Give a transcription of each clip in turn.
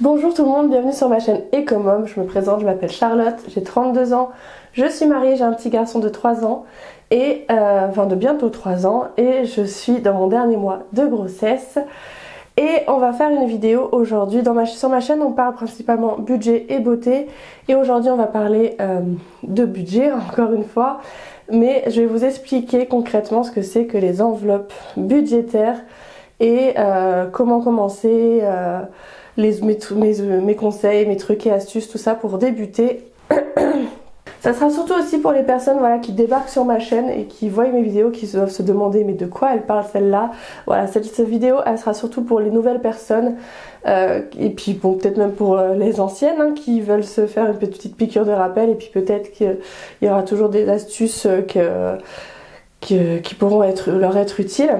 Bonjour tout le monde, bienvenue sur ma chaîne Ecomom. Je me présente, je m'appelle Charlotte, j'ai 32 ans, je suis mariée, j'ai un petit garçon de 3 ans, et enfin de bientôt 3 ans, et je suis dans mon dernier mois de grossesse. Et on va faire une vidéo aujourd'hui. Sur ma chaîne, on parle principalement budget et beauté, et aujourd'hui on va parler de budget, encore une fois, mais je vais vous expliquer concrètement ce que c'est que les enveloppes budgétaires et comment commencer. Mes conseils, mes trucs et astuces, tout ça pour débuter. Ça sera surtout aussi pour les personnes qui débarquent sur ma chaîne et qui voient mes vidéos, qui doivent se demander mais de quoi elle parle celle-là. Voilà, cette vidéo elle sera surtout pour les nouvelles personnes et puis bon, peut-être même pour les anciennes qui veulent se faire une petite piqûre de rappel, et puis peut-être qu'il y aura toujours des astuces qui pourront leur être utiles.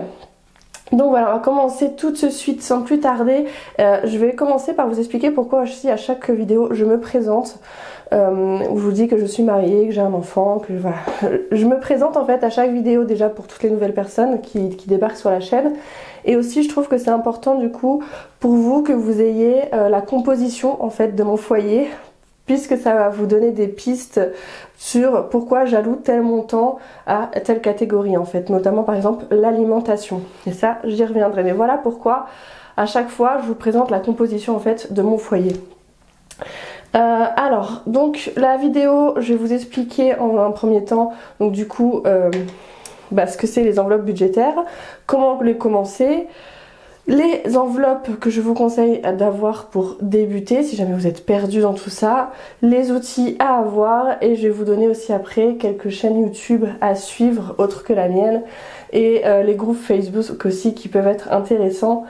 Donc voilà, on va commencer tout de suite sans plus tarder. Je vais commencer par vous expliquer pourquoi aussi à chaque vidéo je me présente. Je vous dis que je suis mariée, que j'ai un enfant, que voilà. Je me présente en fait à chaque vidéo déjà pour toutes les nouvelles personnes qui débarquent sur la chaîne. Et aussi je trouve que c'est important du coup pour vous que vous ayez la composition en fait de mon foyer, puisque ça va vous donner des pistes sur pourquoi j'alloue tel montant à telle catégorie en fait, notamment par exemple l'alimentation. Et ça, j'y reviendrai. Mais voilà pourquoi à chaque fois je vous présente la composition en fait de mon foyer. Alors, donc la vidéo, je vais vous expliquer en un premier temps, donc du coup, ce que c'est les enveloppes budgétaires, comment les commencer. Les enveloppes que je vous conseille d'avoir pour débuter, si jamais vous êtes perdu dans tout ça, les outils à avoir, et je vais vous donner aussi après quelques chaînes YouTube à suivre autres que la mienne, et les groupes Facebook aussi qui peuvent être intéressants.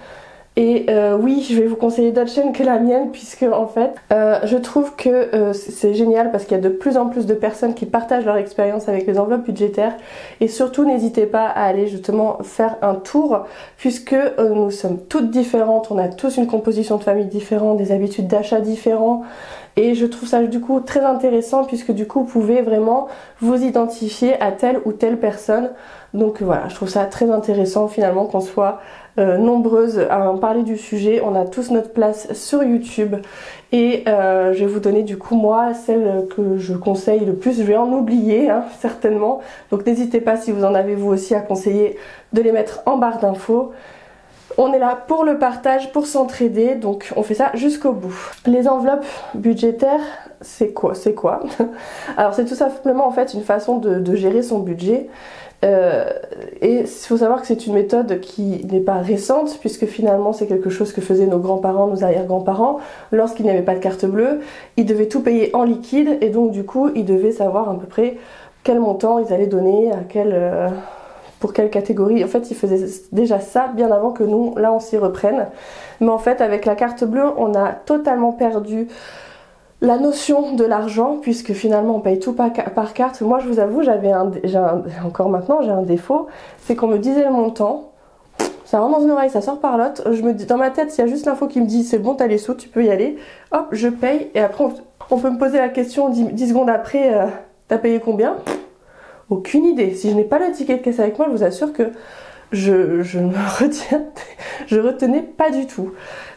Et oui, je vais vous conseiller d'autres chaînes que la mienne, puisque en fait je trouve que c'est génial parce qu'il y a de plus en plus de personnes qui partagent leur expérience avec les enveloppes budgétaires. Et surtout n'hésitez pas à aller justement faire un tour, puisque nous sommes toutes différentes, on a tous une composition de famille différente, des habitudes d'achat différentes. Et je trouve ça du coup très intéressant, puisque du coup vous pouvez vraiment vous identifier à telle ou telle personne. Donc voilà, je trouve ça très intéressant finalement qu'on soit nombreuses à en parler du sujet. On a tous notre place sur YouTube, et je vais vous donner du coup moi celle que je conseille le plus. Je vais en oublier certainement, donc n'hésitez pas si vous en avez vous aussi à conseiller de les mettre en barre d'infos. On est là pour le partage, pour s'entraider, donc on fait ça jusqu'au bout. Les enveloppes budgétaires, c'est quoi? Alors c'est tout simplement en fait une façon de gérer son budget. Et il faut savoir que c'est une méthode qui n'est pas récente, puisque finalement c'est quelque chose que faisaient nos grands-parents, nos arrière-grands-parents. Lorsqu'ils n'avaient pas de carte bleue, ils devaient tout payer en liquide, et donc du coup ils devaient savoir à peu près quel montant ils allaient donner, pour quelle catégorie. En fait ils faisaient déjà ça bien avant que nous, là on s'y reprenne. Mais en fait avec la carte bleue on a totalement perdu la notion de l'argent, puisque finalement on paye tout par carte. Moi je vous avoue, encore maintenant j'ai un défaut, c'est qu'on me disait le montant, ça rentre dans une oreille, ça sort par l'autre. Dans ma tête, il y a juste l'info qui me dit c'est bon, t'as les sous, tu peux y aller. Hop, je paye, et après on peut me poser la question 10 secondes après, t'as payé combien? Aucune idée. Si je n'ai pas le ticket de caisse avec moi, je vous assure que je retenais pas du tout.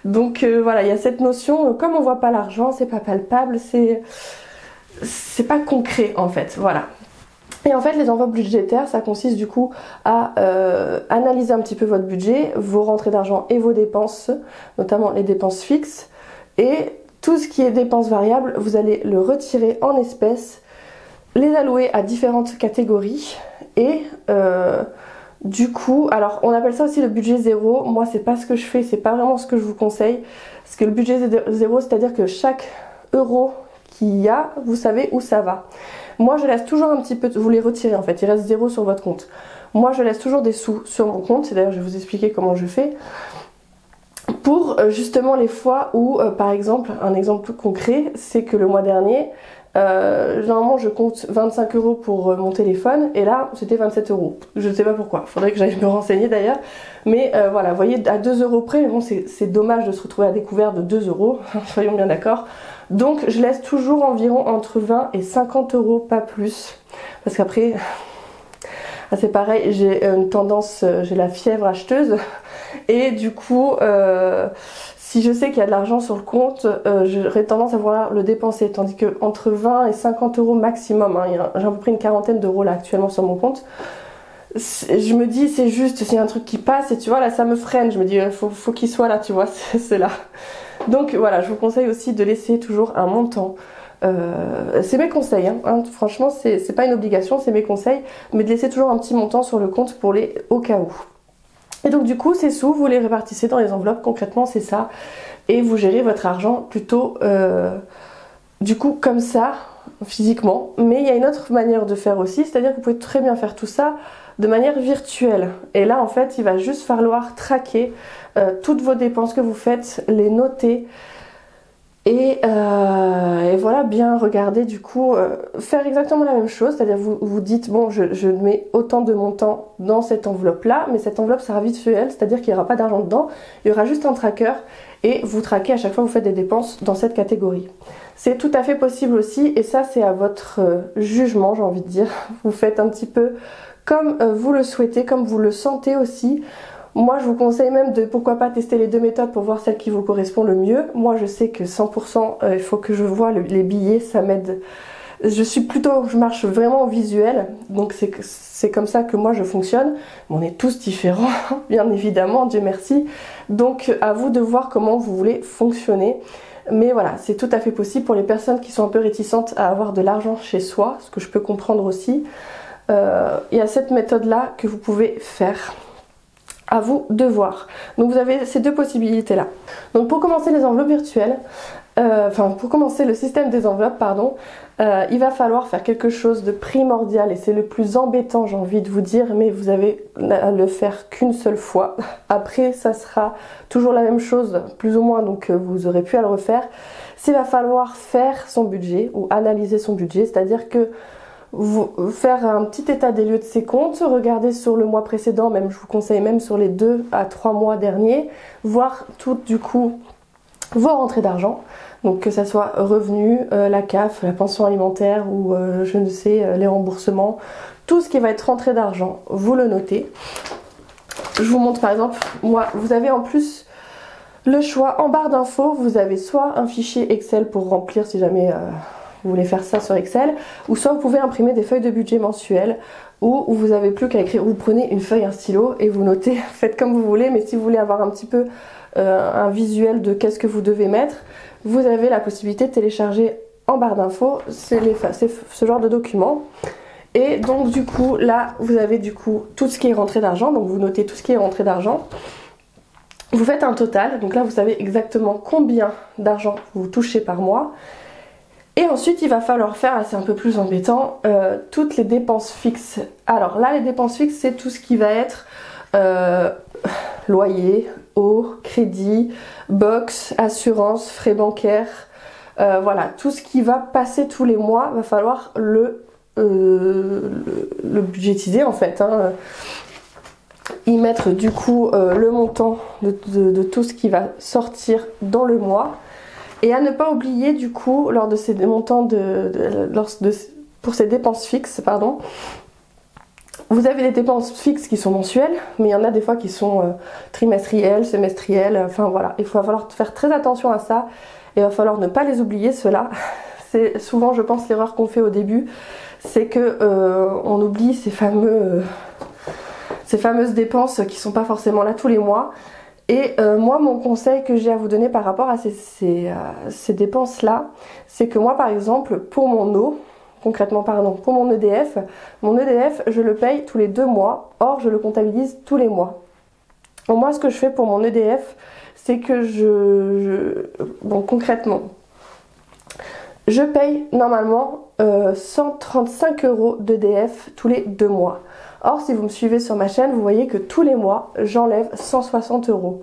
Donc voilà, il y a cette notion, comme on voit pas l'argent, c'est pas palpable, c'est pas concret en fait, voilà. Et en fait les enveloppes budgétaires, ça consiste du coup à analyser un petit peu votre budget, vos rentrées d'argent et vos dépenses, notamment les dépenses fixes, et tout ce qui est dépenses variables, vous allez le retirer en espèces, les allouer à différentes catégories, et du coup, alors on appelle ça aussi le budget zéro. Moi c'est pas ce que je fais, c'est pas vraiment ce que je vous conseille. Parce que le budget zéro, c'est-à-dire que chaque euro qu'il y a, vous savez où ça va. Moi je laisse toujours un petit peu, vous les retirez en fait, il reste zéro sur votre compte. Moi je laisse toujours des sous sur mon compte, c'est d'ailleurs je vais vous expliquer comment je fais. Pour justement les fois où, par exemple, un exemple concret, c'est que le mois dernier, généralement je compte 25 € pour mon téléphone, et là c'était 27 €. Je ne sais pas pourquoi, faudrait que j'aille me renseigner d'ailleurs. Mais voilà, vous voyez, à 2 € près, mais bon, c'est dommage de se retrouver à découvert de 2 €, soyons bien d'accord. Donc je laisse toujours environ entre 20 et 50 €, pas plus. Parce qu'après, c'est pareil, j'ai une tendance, j'ai la fièvre acheteuse. Et du coup, si je sais qu'il y a de l'argent sur le compte, j'aurais tendance à vouloir le dépenser, tandis que entre 20 et 50 euros maximum, hein, j'ai à peu près une quarantaine d'euros là actuellement sur mon compte, je me dis c'est juste, s'il y a un truc qui passe, et tu vois là ça me freine, je me dis faut qu'il soit là, tu vois, c'est là. Donc voilà, je vous conseille aussi de laisser toujours un montant. C'est mes conseils, hein. Franchement c'est pas une obligation, c'est mes conseils, mais de laisser toujours un petit montant sur le compte pour les au cas où. Et donc du coup ces sous vous les répartissez dans les enveloppes, concrètement c'est ça, et vous gérez votre argent plutôt du coup comme ça physiquement. Mais il y a une autre manière de faire aussi, c'est à dire que vous pouvez très bien faire tout ça de manière virtuelle, et là en fait il va juste falloir traquer toutes vos dépenses que vous faites, les noter. Et voilà, bien regarder du coup, faire exactement la même chose, c'est-à-dire vous dites bon je mets autant de montant dans cette enveloppe là, mais cette enveloppe sera virtuelle, c'est-à-dire qu'il n'y aura pas d'argent dedans, il y aura juste un tracker et vous traquez à chaque fois que vous faites des dépenses dans cette catégorie. C'est tout à fait possible aussi, et ça c'est à votre jugement, j'ai envie de dire, vous faites un petit peu comme vous le souhaitez, comme vous le sentez aussi. Moi je vous conseille même de pourquoi pas tester les deux méthodes pour voir celle qui vous correspond le mieux. Moi je sais que 100% il faut que je vois les billets, ça m'aide. Je marche vraiment au visuel, donc c'est comme ça que moi je fonctionne. On est tous différents, bien évidemment, Dieu merci. Donc à vous de voir comment vous voulez fonctionner. Mais voilà, c'est tout à fait possible pour les personnes qui sont un peu réticentes à avoir de l'argent chez soi, ce que je peux comprendre aussi. Il y a cette méthode là que vous pouvez faire. À vous de voir. Donc vous avez ces deux possibilités là. Donc pour commencer les enveloppes virtuelles, pour commencer le système des enveloppes, pardon, il va falloir faire quelque chose de primordial, et c'est le plus embêtant, j'ai envie de vous dire, mais vous avez à le faire qu'une seule fois. Après ça sera toujours la même chose plus ou moins, donc vous aurez pu à le refaire. C'est va falloir faire son budget ou analyser son budget, c'est-à-dire que faire un petit état des lieux de ses comptes, regarder sur le mois précédent, même je vous conseille même sur les 2 à 3 mois derniers, voir tout du coup vos rentrées d'argent, donc que ça soit revenus, la CAF, la pension alimentaire ou je ne sais, les remboursements, tout ce qui va être rentrée d'argent, vous le notez. Je vous montre par exemple, moi vous avez en plus le choix en barre d'infos, vous avez soit un fichier Excel pour remplir si jamais vous voulez faire ça sur Excel, ou soit vous pouvez imprimer des feuilles de budget mensuelles où vous n'avez plus qu'à écrire, vous prenez une feuille, un stylo et vous notez, faites comme vous voulez, mais si vous voulez avoir un petit peu un visuel de qu'est-ce que vous devez mettre, vous avez la possibilité de télécharger en barre d'infos, c'est ce genre de document. Et donc du coup là vous avez du coup tout ce qui est rentrée d'argent, donc vous notez tout ce qui est rentrée d'argent. Vous faites un total, donc là vous savez exactement combien d'argent vous touchez par mois. Et ensuite il va falloir faire, c'est un peu plus embêtant, toutes les dépenses fixes. Alors là les dépenses fixes c'est tout ce qui va être loyer, eau, crédit, box, assurance, frais bancaires, voilà, tout ce qui va passer tous les mois, va falloir le budgétiser en fait, hein. Y mettre du coup le montant de tout ce qui va sortir dans le mois. Et à ne pas oublier du coup, lors de ces montants pour ces dépenses fixes, pardon, vous avez les dépenses fixes qui sont mensuelles, mais il y en a des fois qui sont trimestrielles, semestrielles, enfin voilà. Il va falloir faire très attention à ça, et il va falloir ne pas les oublier, ceux-là. C'est souvent, je pense, l'erreur qu'on fait au début, c'est que on oublie ces fameuses dépenses qui sont pas forcément là tous les mois. Et moi mon conseil que j'ai à vous donner par rapport à ces dépenses là, c'est que moi par exemple pour mon eau, concrètement pardon, pour mon EDF je le paye tous les 2 mois, or je le comptabilise tous les mois. Donc moi ce que je fais pour mon EDF, c'est que bon concrètement, je paye normalement 135 € d'EDF tous les 2 mois. Or, si vous me suivez sur ma chaîne, vous voyez que tous les mois, j'enlève 160 €.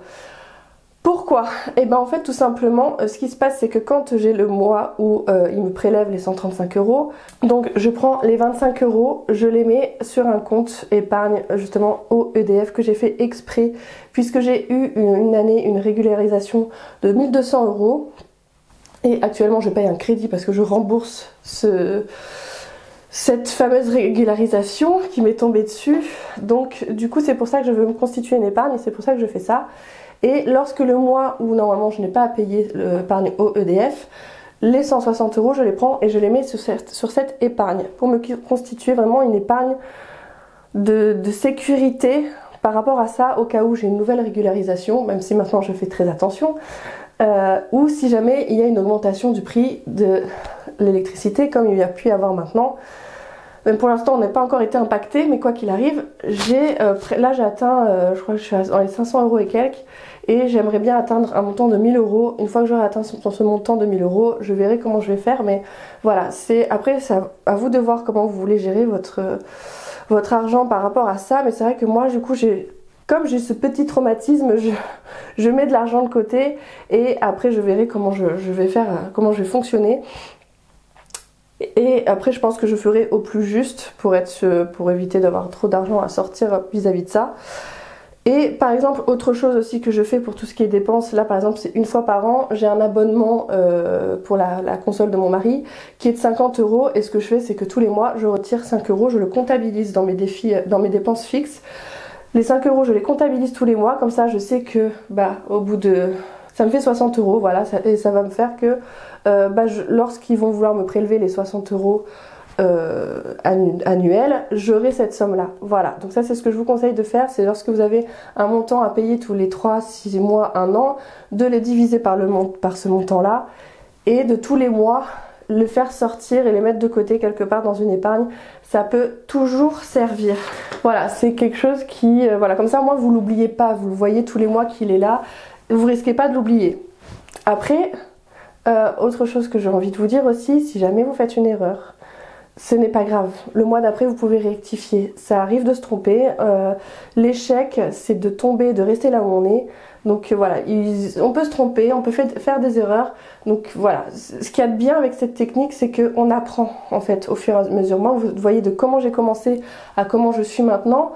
Pourquoi? Et bien en fait, tout simplement, ce qui se passe, c'est que quand j'ai le mois où ils me prélèvent les 135 €, donc je prends les 25 €, je les mets sur un compte épargne justement au EDF que j'ai fait exprès, puisque j'ai eu une année une régularisation de 1200 €. Et actuellement, je paye un crédit parce que je rembourse cette fameuse régularisation qui m'est tombée dessus. Donc du coup c'est pour ça que je veux me constituer une épargne, et c'est pour ça que je fais ça. Et lorsque le mois où normalement je n'ai pas à payer l'épargne au EDF, les 160 euros, je les prends et je les mets sur cette épargne pour me constituer vraiment une épargne de sécurité par rapport à ça, au cas où j'ai une nouvelle régularisation, même si maintenant je fais très attention, ou si jamais il y a une augmentation du prix de l'électricité comme il y a pu y avoir maintenant. Même pour l'instant on n'a pas encore été impacté, mais quoi qu'il arrive, là j'ai atteint, je crois que je suis dans les 500 euros et quelques, et j'aimerais bien atteindre un montant de 1000 euros. Une fois que j'aurai atteint ce montant de 1000 euros, je verrai comment je vais faire, mais voilà, après c'est à vous de voir comment vous voulez gérer votre argent par rapport à ça. Mais c'est vrai que moi du coup comme j'ai ce petit traumatisme, je mets de l'argent de côté et après je verrai comment je vais faire, comment je vais fonctionner. Et après je pense que je ferai au plus juste pour éviter d'avoir trop d'argent à sortir vis-à-vis de ça. Et par exemple, autre chose aussi que je fais pour tout ce qui est dépenses, là par exemple c'est une fois par an, j'ai un abonnement pour la console de mon mari qui est de 50 euros, et ce que je fais c'est que tous les mois je retire 5 euros, je le comptabilise dans mes dépenses fixes. Les 5 euros je les comptabilise tous les mois, comme ça je sais que au bout de... ça me fait 60 euros, voilà, et ça va me faire que lorsqu'ils vont vouloir me prélever les 60 euros annuel, j'aurai cette somme là. Voilà, donc ça c'est ce que je vous conseille de faire, c'est lorsque vous avez un montant à payer tous les 3, 6 mois, 1 an, de les diviser par ce montant là, et de tous les mois le faire sortir et les mettre de côté quelque part dans une épargne. Ça peut toujours servir. Voilà, c'est quelque chose qui, voilà, comme ça moi vous l'oubliez pas, vous le voyez tous les mois qu'il est là, vous risquez pas de l'oublier. Après, autre chose que j'ai envie de vous dire aussi, si jamais vous faites une erreur, ce n'est pas grave, le mois d'après vous pouvez rectifier, ça arrive de se tromper, l'échec c'est de tomber, de rester là où on est, donc voilà, on peut se tromper, on peut faire des erreurs, donc voilà, ce qu'il y a de bien avec cette technique c'est qu'on apprend en fait au fur et à mesure. Moi vous voyez de comment j'ai commencé à comment je suis maintenant,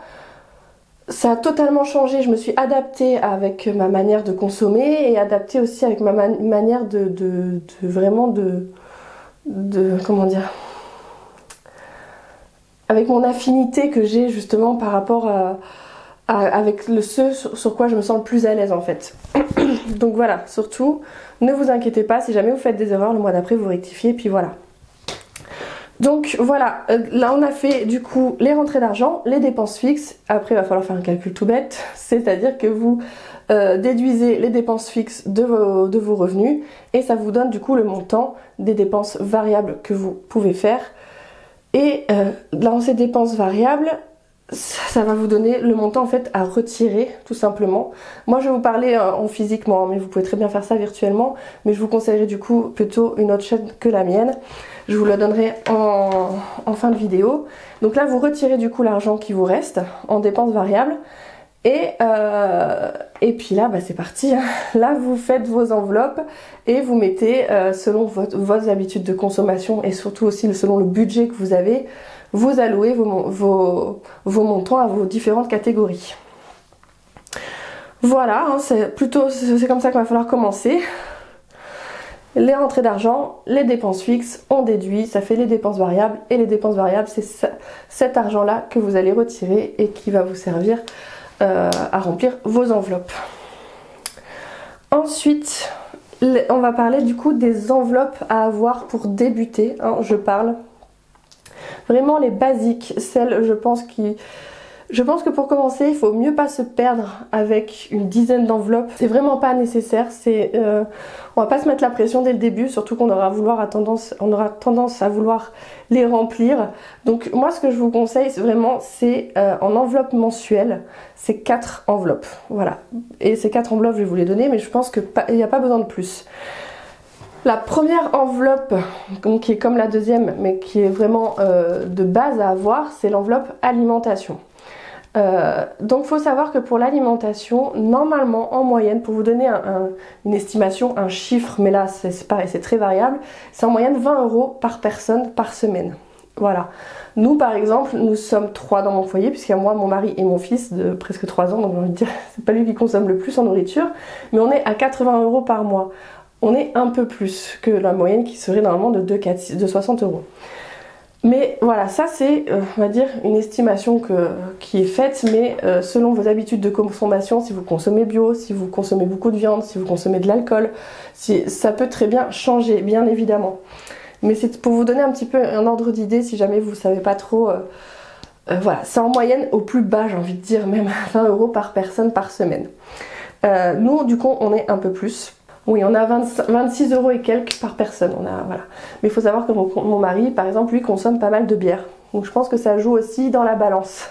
ça a totalement changé, je me suis adaptée avec ma manière de consommer et adaptée aussi avec ma manière vraiment comment dire, avec mon affinité que j'ai justement par rapport avec ce sur quoi je me sens le plus à l'aise en fait. Donc voilà, surtout ne vous inquiétez pas, si jamais vous faites des erreurs, le mois d'après vous rectifiez, puis voilà. Donc voilà, là on a fait du coup les rentrées d'argent, les dépenses fixes. Après il va falloir faire un calcul tout bête, c'est-à-dire que vous déduisez les dépenses fixes de vos revenus et ça vous donne du coup le montant des dépenses variables que vous pouvez faire. Et dans ces dépenses variables, ça va vous donner le montant en fait à retirer tout simplement. Moi je vais vous parler en physiquement, mais vous pouvez très bien faire ça virtuellement, mais je vous conseillerais du coup plutôt une autre chaîne que la mienne. Je vous la donnerai en fin de vidéo. Donc là vous retirez du coup l'argent qui vous reste en dépenses variables. Et puis là c'est parti, hein. Là vous faites vos enveloppes et vous mettez selon vos habitudes de consommation et surtout aussi selon le budget que vous avez, vous allouez vos montants à vos différentes catégories. Voilà, hein, c'est comme ça qu'il va falloir commencer. Les rentrées d'argent, les dépenses fixes, on déduit, ça fait les dépenses variables, et les dépenses variables c'est cet argent là que vous allez retirer et qui va vous servir à remplir vos enveloppes. Ensuite, on va parler du coup des enveloppes à avoir pour débuter, hein, je parle vraiment les basiques, celles je pense que pour commencer il faut mieux pas se perdre avec une dizaine d'enveloppes, c'est vraiment pas nécessaire, on va pas se mettre la pression dès le début, surtout qu'on aura tendance à vouloir les remplir. Donc moi ce que je vous conseille vraiment c'est en enveloppe mensuelle, c'est 4 enveloppes, voilà, et ces 4 enveloppes je vais vous les donner, mais je pense qu'il n'y a pas besoin de plus. La première enveloppe, qui est comme la deuxième, mais qui est vraiment de base à avoir, c'est l'enveloppe alimentation. Donc il faut savoir que pour l'alimentation, normalement en moyenne, pour vous donner une estimation, un chiffre, mais là c'est pareil, c'est très variable, c'est en moyenne 20 euros par personne par semaine. Voilà. Nous par exemple, nous sommes 3 dans mon foyer, puisqu'il y a moi, mon mari et mon fils de presque 3 ans, donc j'ai envie de dire, c'est pas lui qui consomme le plus en nourriture, mais on est à 80 euros par mois. On est un peu plus que la moyenne qui serait normalement de 60 euros. Mais voilà, ça c'est, on va dire, une estimation qui est faite, mais selon vos habitudes de consommation, si vous consommez bio, si vous consommez beaucoup de viande, si vous consommez de l'alcool, ça peut très bien changer, bien évidemment. Mais c'est pour vous donner un petit peu un ordre d'idée, si jamais vous ne savez pas trop. Voilà, c'est en moyenne au plus bas, j'ai envie de dire, même 20 € par personne par semaine. Nous, du coup, on est un peu plus. Oui, on a 26 € et quelques par personne. Voilà. Mais il faut savoir que mon mari, par exemple, lui, consomme pas mal de bière. Donc je pense que ça joue aussi dans la balance.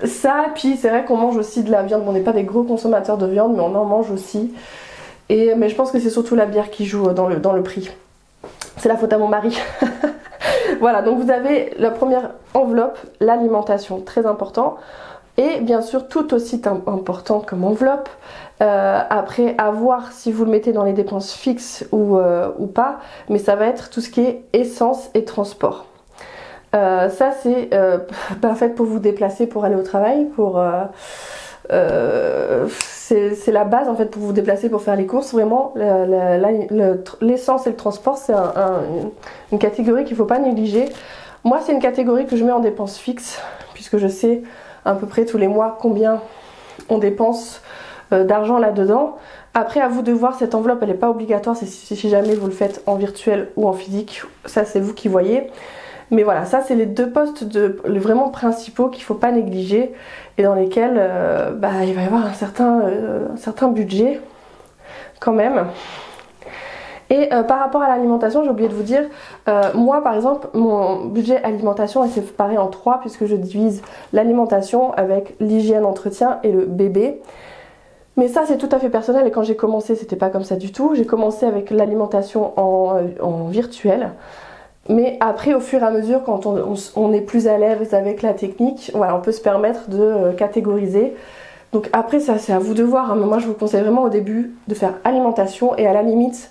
Ça, puis c'est vrai qu'on mange aussi de la viande. On n'est pas des gros consommateurs de viande, mais on en mange aussi. Mais je pense que c'est surtout la bière qui joue dans le prix. C'est la faute à mon mari. Voilà, donc vous avez la première enveloppe, l'alimentation, très important. Et bien sûr, tout aussi important comme enveloppe. Après, à voir si vous le mettez dans les dépenses fixes ou pas. Mais ça va être tout ce qui est essence et transport. Ça, c'est parfait pour vous déplacer, pour aller au travail. C'est la base en fait pour vous déplacer, pour faire les courses. Vraiment, l'essence et le transport, c'est une catégorie qu'il ne faut pas négliger. Moi, c'est une catégorie que je mets en dépenses fixes, puisque je sais à peu près tous les mois combien on dépense d'argent là-dedans. Après, à vous de voir, cette enveloppe, elle n'est pas obligatoire, c'est si jamais vous le faites en virtuel ou en physique. Ça, c'est vous qui voyez. Mais voilà, ça, c'est les deux postes vraiment principaux qu'il ne faut pas négliger et dans lesquels il va y avoir un certain budget quand même. Et par rapport à l'alimentation, j'ai oublié de vous dire, moi par exemple, mon budget alimentation est séparé en 3 puisque je divise l'alimentation avec l'hygiène, entretien et le bébé. Mais ça c'est tout à fait personnel et quand j'ai commencé c'était pas comme ça du tout. J'ai commencé avec l'alimentation en virtuel. Mais après au fur et à mesure quand on est plus à l'aise avec la technique, voilà, on peut se permettre de catégoriser. Donc après ça c'est à vous de voir, hein. Mais moi je vous conseille vraiment au début de faire alimentation et à la limite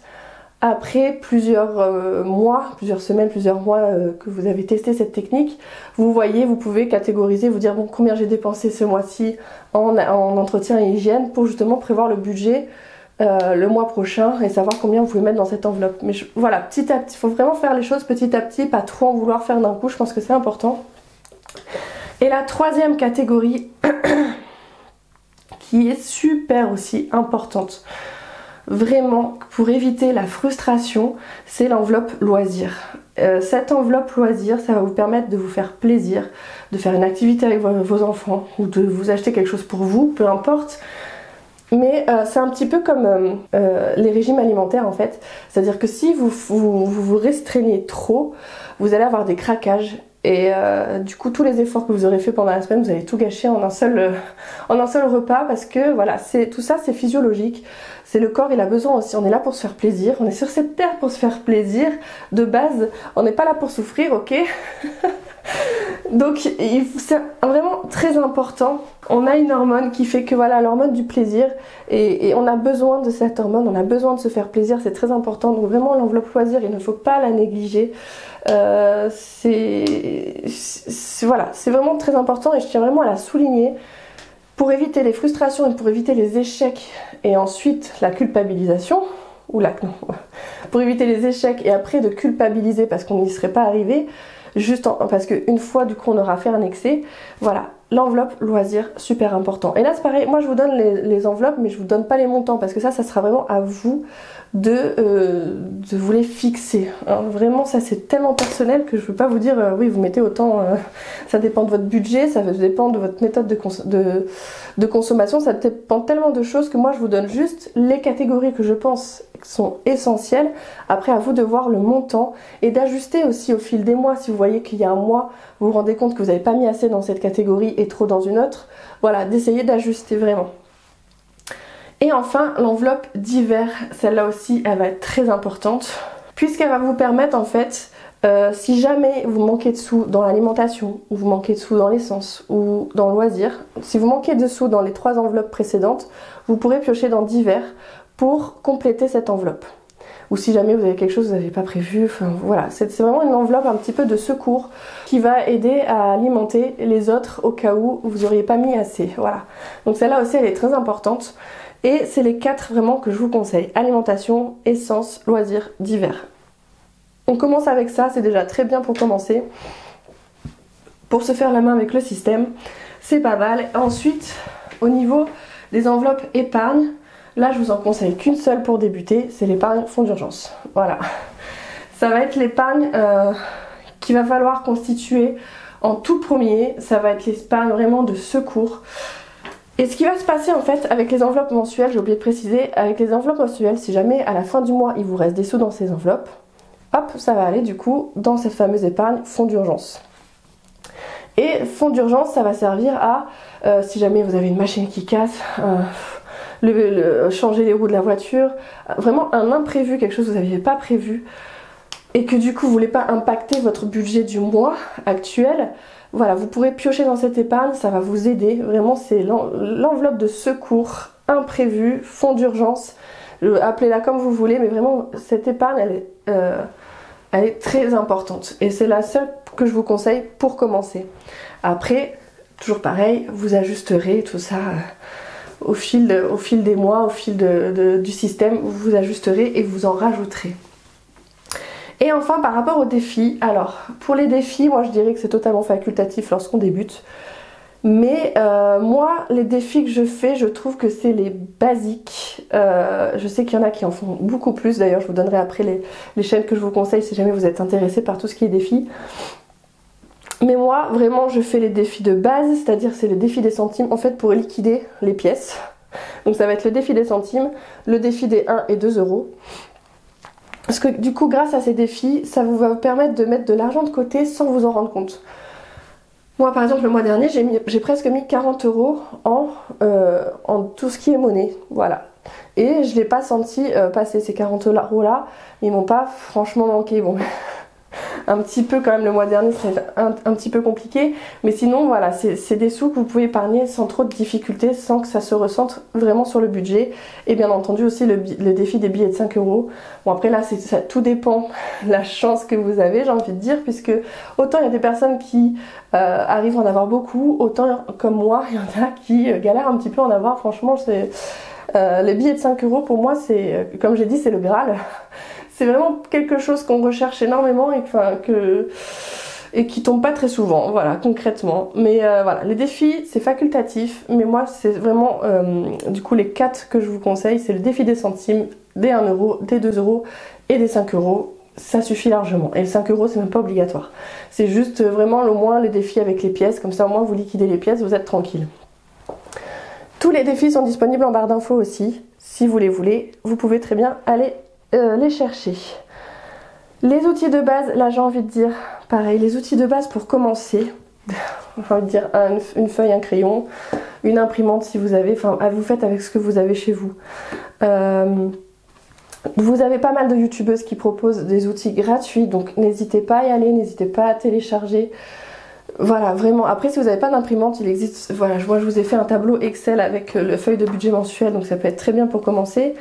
après plusieurs mois, plusieurs semaines, plusieurs mois que vous avez testé cette technique, vous voyez, vous pouvez catégoriser, vous dire bon combien j'ai dépensé ce mois-ci en entretien et hygiène pour justement prévoir le budget le mois prochain et savoir combien vous pouvez mettre dans cette enveloppe. Mais voilà, petit à petit, il faut vraiment faire les choses petit à petit, pas trop en vouloir faire d'un coup, je pense que c'est important. Et la troisième catégorie qui est super aussi importante, vraiment pour éviter la frustration, c'est l'enveloppe loisir. Cette enveloppe loisir, ça va vous permettre de vous faire plaisir, de faire une activité avec vos enfants ou de vous acheter quelque chose pour vous, peu importe. Mais c'est un petit peu comme les régimes alimentaires en fait. C'est-à-dire que si vous restreignez trop, vous allez avoir des craquages. Et du coup tous les efforts que vous aurez fait pendant la semaine, vous allez tout gâcher en un seul repas. Parce que voilà, tout ça c'est physiologique. C'est le corps, il a besoin aussi, on est là pour se faire plaisir. On est sur cette terre pour se faire plaisir. De base, on n'est pas là pour souffrir, ok. Donc c'est vraiment très important. On a une hormone qui fait que voilà, l'hormone du plaisir et on a besoin de cette hormone, on a besoin de se faire plaisir, c'est très important. Donc vraiment l'enveloppe loisir, il ne faut pas la négliger. Voilà, c'est vraiment très important et je tiens vraiment à la souligner pour éviter les frustrations et pour éviter les échecs et ensuite la culpabilisation. Pour éviter les échecs et après de culpabiliser parce qu'on n'y serait pas arrivé. Parce qu'une fois du coup on aura fait un excès, voilà, l'enveloppe loisir, super important. Et là c'est pareil, moi je vous donne les enveloppes mais je vous donne pas les montants parce que ça sera vraiment à vous de vous les fixer. Hein, vraiment ça c'est tellement personnel que je peux pas vous dire oui vous mettez autant, ça dépend de votre budget, ça dépend de votre méthode de consommation, ça dépend tellement de choses que moi je vous donne juste les catégories que je pense sont essentielles. Après à vous de voir le montant et d'ajuster aussi au fil des mois. Si vous voyez qu'il y a un mois vous vous rendez compte que vous n'avez pas mis assez dans cette catégorie et trop dans une autre, voilà, d'essayer d'ajuster vraiment. Et enfin l'enveloppe d'hiver, celle-là aussi elle va être très importante puisqu'elle va vous permettre en fait si jamais vous manquez de sous dans l'alimentation ou vous manquez de sous dans l'essence ou dans le loisir, si vous manquez de sous dans les 3 enveloppes précédentes, vous pourrez piocher dans d'hiver pour compléter cette enveloppe. Ou si jamais vous avez quelque chose que vous n'avez pas prévu, enfin voilà, c'est vraiment une enveloppe un petit peu de secours qui va aider à alimenter les autres au cas où vous n'auriez pas mis assez, voilà. Donc celle-là aussi elle est très importante et c'est les 4 vraiment que je vous conseille, alimentation, essence, loisirs, d'hiver. On commence avec ça, c'est déjà très bien pour commencer. Pour se faire la main avec le système, c'est pas mal. Ensuite, au niveau des enveloppes épargne, là je vous en conseille qu'une seule pour débuter, c'est l'épargne fonds d'urgence. Voilà. Ça va être l'épargne qu'il va falloir constituer en tout premier. Ça va être l'épargne vraiment de secours. Et ce qui va se passer en fait avec les enveloppes mensuelles, j'ai oublié de préciser, avec les enveloppes mensuelles, si jamais à la fin du mois il vous reste des sous dans ces enveloppes, hop, ça va aller du coup dans cette fameuse épargne fonds d'urgence. Et fonds d'urgence, ça va servir à, si jamais vous avez une machine qui casse, changer les roues de la voiture, vraiment un imprévu, quelque chose que vous n'aviez pas prévu, et que du coup vous ne voulez pas impacter votre budget du mois actuel, voilà, vous pourrez piocher dans cette épargne, ça va vous aider. Vraiment, c'est l'enveloppe de secours imprévu, fonds d'urgence, appelez-la comme vous voulez, mais vraiment cette épargne, elle est très importante. Et c'est la seule que je vous conseille pour commencer. Après, toujours pareil, vous ajusterez tout ça au fil des mois, au fil du système, vous ajusterez et vous en rajouterez. Et enfin, par rapport aux défis, alors pour les défis, moi je dirais que c'est totalement facultatif lorsqu'on débute. Mais moi, les défis que je fais, je trouve que c'est les basiques. Je sais qu'il y en a qui en font beaucoup plus. D'ailleurs, je vous donnerai après les chaînes que je vous conseille si jamais vous êtes intéressé par tout ce qui est défis. Mais moi, vraiment, je fais les défis de base, c'est-à-dire c'est les défis des centimes, en fait, pour liquider les pièces. Donc ça va être le défi des centimes, le défi des 1 et 2 euros. Parce que du coup, grâce à ces défis, ça va vous permettre de mettre de l'argent de côté sans vous en rendre compte. Moi, par exemple, le mois dernier, j'ai presque mis 40 euros en tout ce qui est monnaie. Voilà. Et je ne l'ai pas senti passer ces 40 euros là. Ils m'ont pas franchement manqué. Bon, un petit peu quand même le mois dernier, c'est un petit peu compliqué. Mais sinon, voilà, c'est des sous que vous pouvez épargner sans trop de difficultés, sans que ça se ressente vraiment sur le budget. Et bien entendu aussi le défi des billets de 5 euros. Bon, après là, ça tout dépend la chance que vous avez, j'ai envie de dire, puisque autant il y a des personnes qui arrivent à en avoir beaucoup, autant comme moi, il y en a qui galèrent un petit peu à en avoir. Franchement, les billets de 5 euros pour moi, c'est, comme j'ai dit, c'est le Graal. C'est vraiment quelque chose qu'on recherche énormément et qui tombe pas très souvent, voilà, concrètement. Mais voilà, les défis, c'est facultatif, mais moi, c'est vraiment, du coup, les 4 que je vous conseille, c'est le défi des centimes, des 1 euro, des 2 euros et des 5 euros. Ça suffit largement. Et le 5 euros, c'est même pas obligatoire. C'est juste vraiment au moins les défis avec les pièces, comme ça au moins vous liquidez les pièces, vous êtes tranquille. Tous les défis sont disponibles en barre d'infos aussi, si vous les voulez. Vous pouvez très bien aller les chercher. Les outils de base, là j'ai envie de dire pareil, les outils de base pour commencer, j'ai envie de dire une feuille, un crayon, une imprimante si vous avez, enfin vous faites avec ce que vous avez chez vous. Vous avez pas mal de youtubeuses qui proposent des outils gratuits, donc n'hésitez pas à y aller, n'hésitez pas à télécharger. Voilà, vraiment. Après, si vous n'avez pas d'imprimante, il existe, voilà, moi je vous ai fait un tableau Excel avec le feuille de budget mensuel, donc ça peut être très bien pour commencer.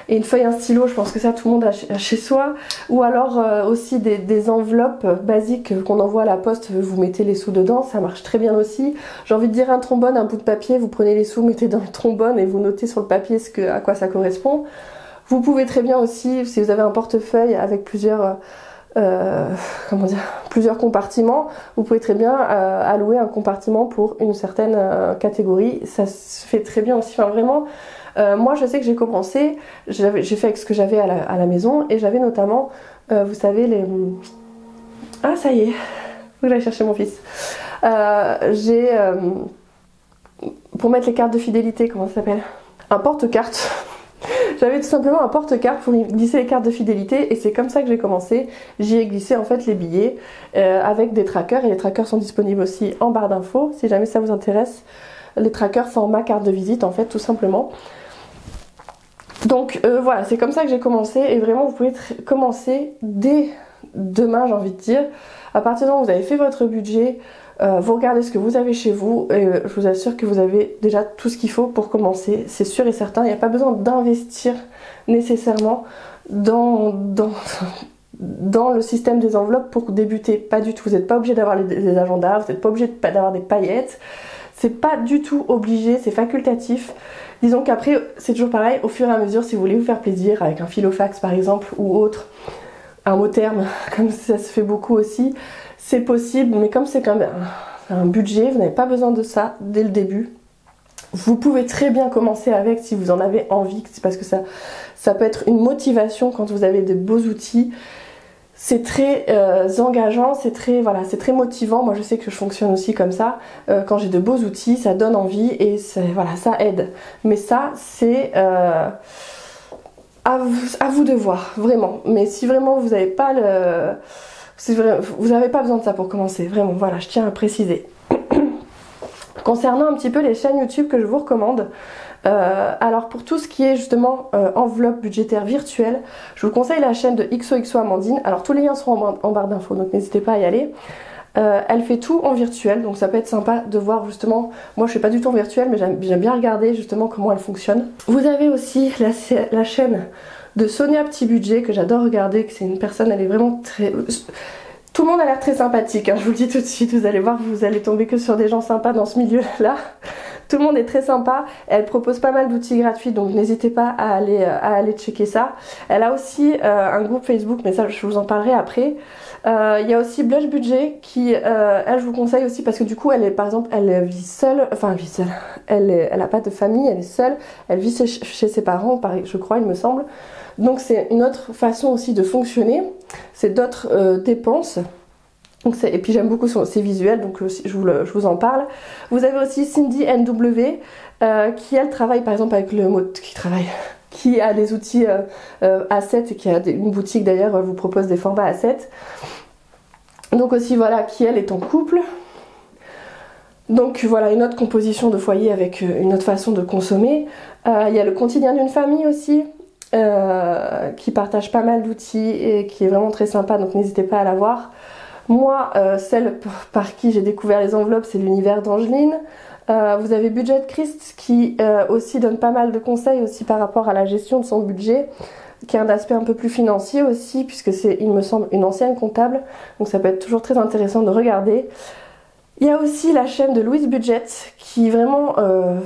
Et une feuille, un stylo, je pense que ça tout le monde a chez soi. Ou alors aussi des enveloppes basiques qu'on envoie à la poste, vous mettez les sous dedans, ça marche très bien aussi. J'ai envie de dire un trombone, un bout de papier, vous prenez les sous, mettez dans le trombone et vous notez sur le papier à quoi ça correspond. Vous pouvez très bien aussi, si vous avez un portefeuille avec plusieurs compartiments, vous pouvez très bien allouer un compartiment pour une certaine catégorie. Ça se fait très bien aussi, enfin vraiment. Moi je sais que j'ai commencé, j'ai fait avec ce que j'avais à la maison et j'avais notamment, vous savez, les... Ah ça y est, faut que j'aille chercher mon fils. J'ai, pour mettre les cartes de fidélité, comment ça s'appelle? Un porte-carte. J'avais tout simplement un porte-carte pour glisser les cartes de fidélité et c'est comme ça que j'ai commencé. J'y ai glissé en fait les billets avec des trackers et les trackers sont disponibles aussi en barre d'infos si jamais ça vous intéresse. Les trackers format carte de visite en fait tout simplement. Donc voilà, c'est comme ça que j'ai commencé et vraiment vous pouvez commencer dès demain, j'ai envie de dire. À partir du moment où vous avez fait votre budget, vous regardez ce que vous avez chez vous et je vous assure que vous avez déjà tout ce qu'il faut pour commencer, c'est sûr et certain. Il n'y a pas besoin d'investir nécessairement dans le système des enveloppes pour débuter, pas du tout. Vous n'êtes pas obligé d'avoir les agendas, vous n'êtes pas obligé d'avoir des paillettes, c'est pas du tout obligé, c'est facultatif. Disons qu'après c'est toujours pareil, au fur et à mesure si vous voulez vous faire plaisir avec un filofax par exemple ou autre, un mot terme, comme ça se fait beaucoup aussi, c'est possible, mais comme c'est quand même un budget, vous n'avez pas besoin de ça dès le début. Vous pouvez très bien commencer avec si vous en avez envie, parce que ça peut être une motivation quand vous avez de beaux outils. C'est très engageant, c'est très motivant. Moi je sais que je fonctionne aussi comme ça. Quand j'ai de beaux outils, ça donne envie et voilà, ça aide. Mais ça c'est à vous de voir, vraiment. Mais si vraiment vous n'avez pas vous n'avez pas besoin de ça pour commencer, vraiment, voilà, je tiens à préciser. Concernant un petit peu les chaînes YouTube que je vous recommande, alors pour tout ce qui est justement enveloppe budgétaire virtuelle, je vous conseille la chaîne de XOXO Amandine. Alors tous les liens seront en barre d'infos, donc n'hésitez pas à y aller. Elle fait tout en virtuel, donc ça peut être sympa de voir justement, moi je fais pas du tout en virtuel, mais j'aime bien regarder justement comment elle fonctionne. Vous avez aussi la chaîne de Sonia Petit Budget que j'adore regarder, que c'est une personne, elle est vraiment très... Tout le monde a l'air très sympathique, hein, je vous le dis tout de suite, vous allez voir, vous allez tomber que sur des gens sympas dans ce milieu-là. Tout le monde est très sympa, elle propose pas mal d'outils gratuits, donc n'hésitez pas à aller checker ça. Elle a aussi un groupe Facebook, mais ça je vous en parlerai après. Il y a aussi Blush Budget qui, elle je vous conseille aussi parce que du coup elle est, par exemple, elle vit seule, elle a pas de famille, elle est seule, elle vit chez ses parents, je crois il me semble. Donc c'est une autre façon aussi de fonctionner, c'est d'autres dépenses. Donc et puis j'aime beaucoup ses visuels, donc je vous en parle. Vous avez aussi Cindy NW qui elle travaille par exemple avec le mot qui a des outils A7 et qui a une boutique d'ailleurs vous propose des formats A7. Donc aussi voilà, qui elle est en couple. Donc voilà, une autre composition de foyer avec une autre façon de consommer. Il y a le quotidien d'une famille aussi. Qui partage pas mal d'outils et qui est vraiment très sympa, donc n'hésitez pas à la voir. Moi, celle par qui j'ai découvert les enveloppes, c'est l'univers d'Angeline. Vous avez Budget Christ qui aussi donne pas mal de conseils aussi par rapport à la gestion de son budget, qui a un aspect un peu plus financier aussi, puisque c'est, il me semble, une ancienne comptable, donc ça peut être toujours très intéressant de regarder. Il y a aussi la chaîne de Louise Budget qui vraiment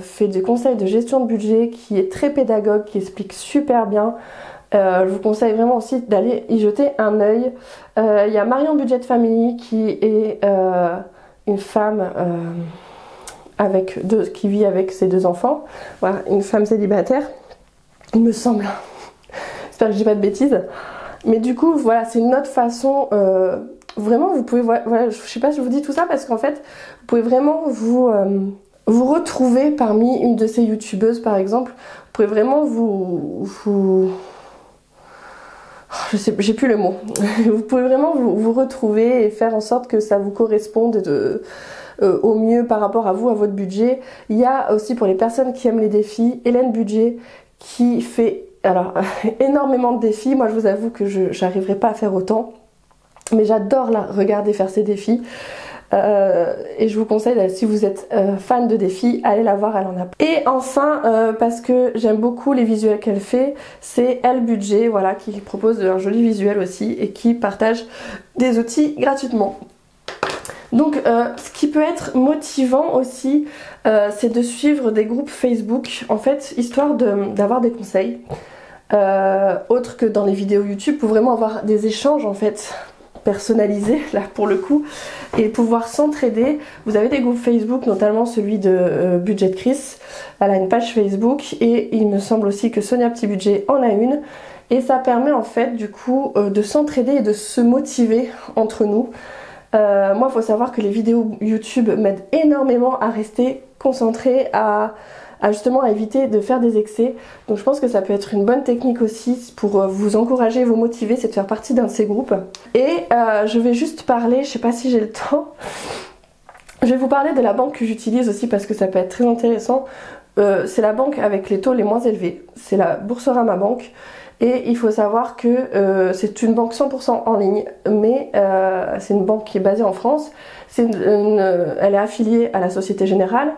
fait des conseils de gestion de budget, qui est très pédagogue, qui explique super bien. Je vous conseille vraiment aussi d'aller y jeter un œil. Il y a Marion Budget Family qui est une femme qui vit avec ses 2 enfants. Voilà, une femme célibataire, il me semble. J'espère que je dis pas de bêtises. Mais du coup, voilà, c'est une autre façon... Vraiment, vous pouvez, voilà, je sais pas si je vous dis tout ça parce qu'en fait, vous pouvez vraiment vous retrouver parmi une de ces youtubeuses par exemple. Vous pouvez vraiment je sais, j'ai plus le mot. Vous pouvez vraiment vous retrouver et faire en sorte que ça vous corresponde au mieux par rapport à vous, à votre budget. Il y a aussi pour les personnes qui aiment les défis, Hélène Budget qui fait énormément de défis. Moi, je vous avoue que j'arriverai pas à faire autant. Mais j'adore la regarder faire ses défis et je vous conseille, si vous êtes fan de défis, allez la voir, elle en a. Et enfin, parce que j'aime beaucoup les visuels qu'elle fait, c'est Elle Budget, voilà, qui propose un joli visuel aussi et qui partage des outils gratuitement. Donc ce qui peut être motivant aussi, c'est de suivre des groupes Facebook, en fait, histoire d'avoir des conseils, autres que dans les vidéos YouTube, pour vraiment avoir des échanges en fait personnalisé là pour le coup et pouvoir s'entraider. Vous avez des groupes Facebook, notamment celui de Budget Chris, elle a une page Facebook et il me semble aussi que Sonia Petit Budget en a une et ça permet en fait du coup de s'entraider et de se motiver entre nous. Moi il faut savoir que les vidéos YouTube m'aident énormément à rester concentrée, à justement éviter de faire des excès. Donc je pense que ça peut être une bonne technique aussi pour vous encourager, vous motiver, c'est de faire partie d'un de ces groupes. Et je vais juste parler, je sais pas si j'ai le temps, je vais vous parler de la banque que j'utilise aussi parce que ça peut être très intéressant. C'est la banque avec les taux les moins élevés, c'est la Boursorama Banque. Et il faut savoir que c'est une banque 100% en ligne, mais c'est une banque qui est basée en France. Elle est affiliée à la Société Générale.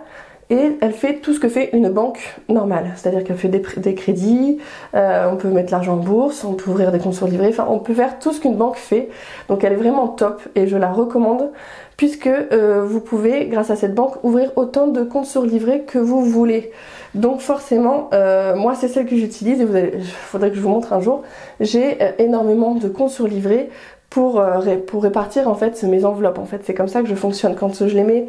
Et elle fait tout ce que fait une banque normale, c'est-à-dire qu'elle fait des crédits, on peut mettre l'argent en bourse, on peut ouvrir des comptes sur livret, enfin on peut faire tout ce qu'une banque fait. Donc elle est vraiment top et je la recommande puisque vous pouvez, grâce à cette banque, ouvrir autant de comptes sur livret que vous voulez. Donc forcément, moi c'est celle que j'utilise et il faudrait que je vous montre un jour. J'ai énormément de comptes sur livret pour répartir en fait mes enveloppes. En fait, c'est comme ça que je fonctionne. Quand je les mets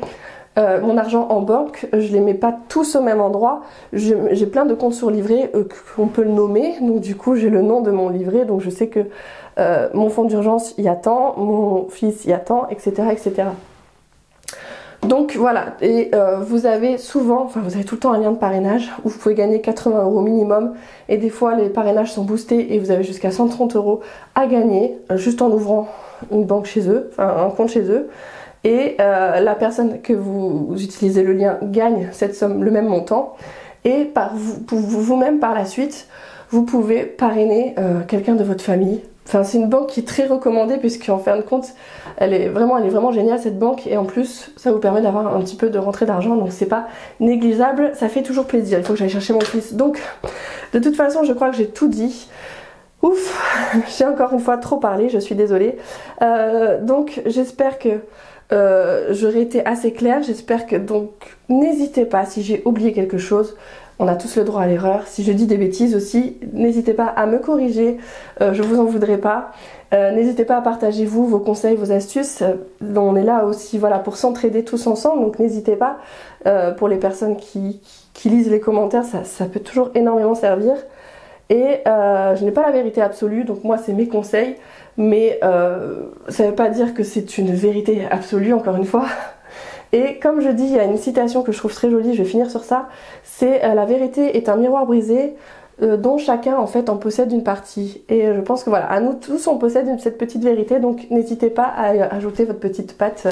mon argent en banque, je les mets pas tous au même endroit. J'ai plein de comptes sur livret qu'on peut le nommer. Donc du coup, j'ai le nom de mon livret. Donc je sais que mon fonds d'urgence y attend, mon fils y attend, etc., etc. Donc voilà, et vous avez souvent, enfin vous avez tout le temps un lien de parrainage où vous pouvez gagner 80 € minimum, et des fois les parrainages sont boostés et vous avez jusqu'à 130 € à gagner juste en ouvrant une banque chez eux, enfin un compte chez eux, et la personne que vous utilisez le lien gagne cette somme, le même montant, et vous-même par la suite, vous pouvez parrainer quelqu'un de votre famille. Enfin, c'est une banque qui est très recommandée puisqu'en fin de compte, elle est vraiment géniale cette banque, et en plus ça vous permet d'avoir un petit peu de rentrée d'argent, donc c'est pas négligeable, ça fait toujours plaisir. Il faut que j'aille chercher mon fils. Donc de toute façon, je crois que j'ai tout dit. Ouf, j'ai encore une fois trop parlé, je suis désolée. Donc j'espère que j'aurai été assez claire. J'espère que, donc n'hésitez pas si j'ai oublié quelque chose. On a tous le droit à l'erreur. Si je dis des bêtises aussi, n'hésitez pas à me corriger, je vous en voudrais pas. N'hésitez pas à partager vous, vos conseils, vos astuces. On est là aussi voilà, pour s'entraider tous ensemble, donc n'hésitez pas. Pour les personnes qui lisent les commentaires, ça peut toujours énormément servir. Et je n'ai pas la vérité absolue, donc moi c'est mes conseils, mais ça ne veut pas dire que c'est une vérité absolue, encore une fois. Et comme je dis, il y a une citation que je trouve très jolie, je vais finir sur ça, c'est la vérité est un miroir brisé dont chacun en fait en possède une partie. Et je pense que voilà, à nous tous on possède cette petite vérité, donc n'hésitez pas à ajouter votre petite patte,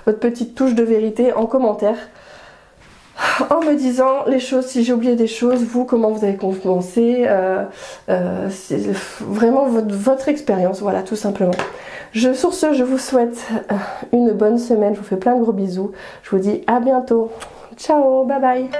votre petite touche de vérité en commentaire, en me disant les choses, si j'ai oublié des choses, vous, comment vous avez commencé, c'est vraiment votre expérience, voilà, tout simplement. Sur ce, je vous souhaite une bonne semaine, je vous fais plein de gros bisous, je vous dis à bientôt, ciao, bye bye.